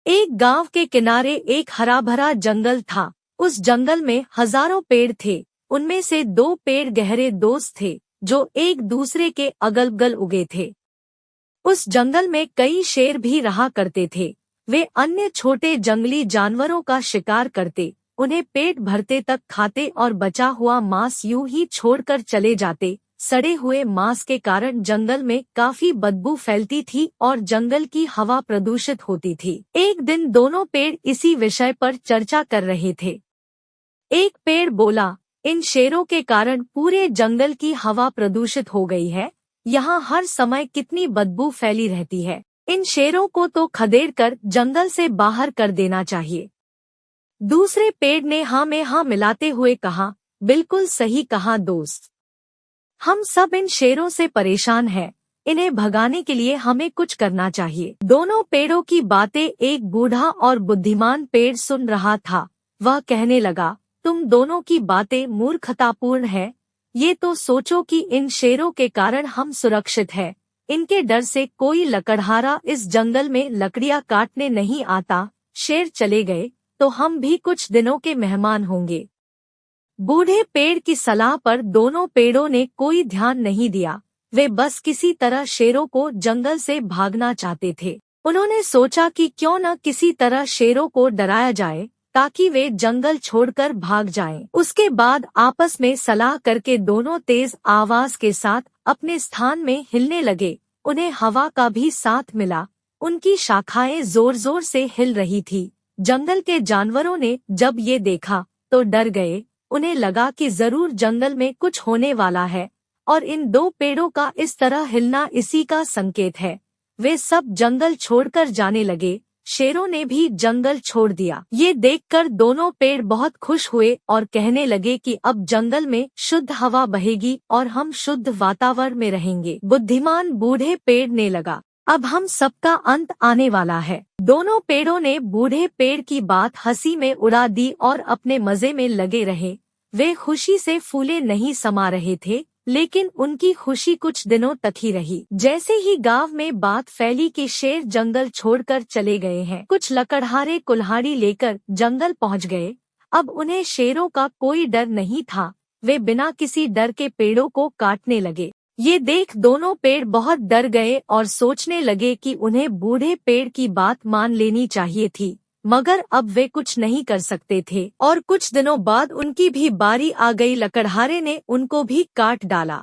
एक गांव के किनारे एक हरा भरा जंगल था। उस जंगल में हजारों पेड़ थे। उनमें से दो पेड़ गहरे दोस्त थे जो एक दूसरे के अगल बगल उगे थे। उस जंगल में कई शेर भी रहा करते थे। वे अन्य छोटे जंगली जानवरों का शिकार करते, उन्हें पेट भरते तक खाते और बचा हुआ मांस यूं ही छोड़कर चले जाते। सड़े हुए मांस के कारण जंगल में काफी बदबू फैलती थी और जंगल की हवा प्रदूषित होती थी। एक दिन दोनों पेड़ इसी विषय पर चर्चा कर रहे थे। एक पेड़ बोला, इन शेरों के कारण पूरे जंगल की हवा प्रदूषित हो गई है। यहाँ हर समय कितनी बदबू फैली रहती है। इन शेरों को तो खदेड़कर जंगल से बाहर कर देना चाहिए। दूसरे पेड़ ने हाँ में हाँ मिलाते हुए कहा, बिल्कुल सही कहा दोस्त। हम सब इन शेरों से परेशान हैं। इन्हें भगाने के लिए हमें कुछ करना चाहिए। दोनों पेड़ों की बातें एक बूढ़ा और बुद्धिमान पेड़ सुन रहा था। वह कहने लगा, तुम दोनों की बातें मूर्खतापूर्ण है। ये तो सोचो कि इन शेरों के कारण हम सुरक्षित हैं। इनके डर से कोई लकड़हारा इस जंगल में लकड़ियां काटने नहीं आता। शेर चले गए तो हम भी कुछ दिनों के मेहमान होंगे। बूढ़े पेड़ की सलाह पर दोनों पेड़ों ने कोई ध्यान नहीं दिया। वे बस किसी तरह शेरों को जंगल से भागना चाहते थे। उन्होंने सोचा कि क्यों न किसी तरह शेरों को डराया जाए ताकि वे जंगल छोड़कर भाग जाएं। उसके बाद आपस में सलाह करके दोनों तेज आवाज के साथ अपने स्थान में हिलने लगे। उन्हें हवा का भी साथ मिला। उनकी शाखाएं जोर जोर से हिल रही थी। जंगल के जानवरों ने जब ये देखा तो डर गए। उन्हें लगा कि जरूर जंगल में कुछ होने वाला है और इन दो पेड़ों का इस तरह हिलना इसी का संकेत है। वे सब जंगल छोड़कर जाने लगे। शेरों ने भी जंगल छोड़ दिया। ये देखकर दोनों पेड़ बहुत खुश हुए और कहने लगे कि अब जंगल में शुद्ध हवा बहेगी और हम शुद्ध वातावरण में रहेंगे। बुद्धिमान बूढ़े पेड़ ने लगा, अब हम सबका अंत आने वाला है। दोनों पेड़ों ने बूढ़े पेड़ की बात हंसी में उड़ा दी और अपने मजे में लगे रहे। वे खुशी से फूले नहीं समा रहे थे, लेकिन उनकी खुशी कुछ दिनों तक ही रही। जैसे ही गांव में बात फैली कि शेर जंगल छोड़कर चले गए हैं, कुछ लकड़हारे कुल्हाड़ी लेकर जंगल पहुंच गए। अब उन्हें शेरों का कोई डर नहीं था। वे बिना किसी डर के पेड़ों को काटने लगे। ये देख दोनों पेड़ बहुत डर गए और सोचने लगे कि उन्हें बूढ़े पेड़ की बात मान लेनी चाहिए थी, मगर अब वे कुछ नहीं कर सकते थे। और कुछ दिनों बाद उनकी भी बारी आ गई। लकड़हारे ने उनको भी काट डाला।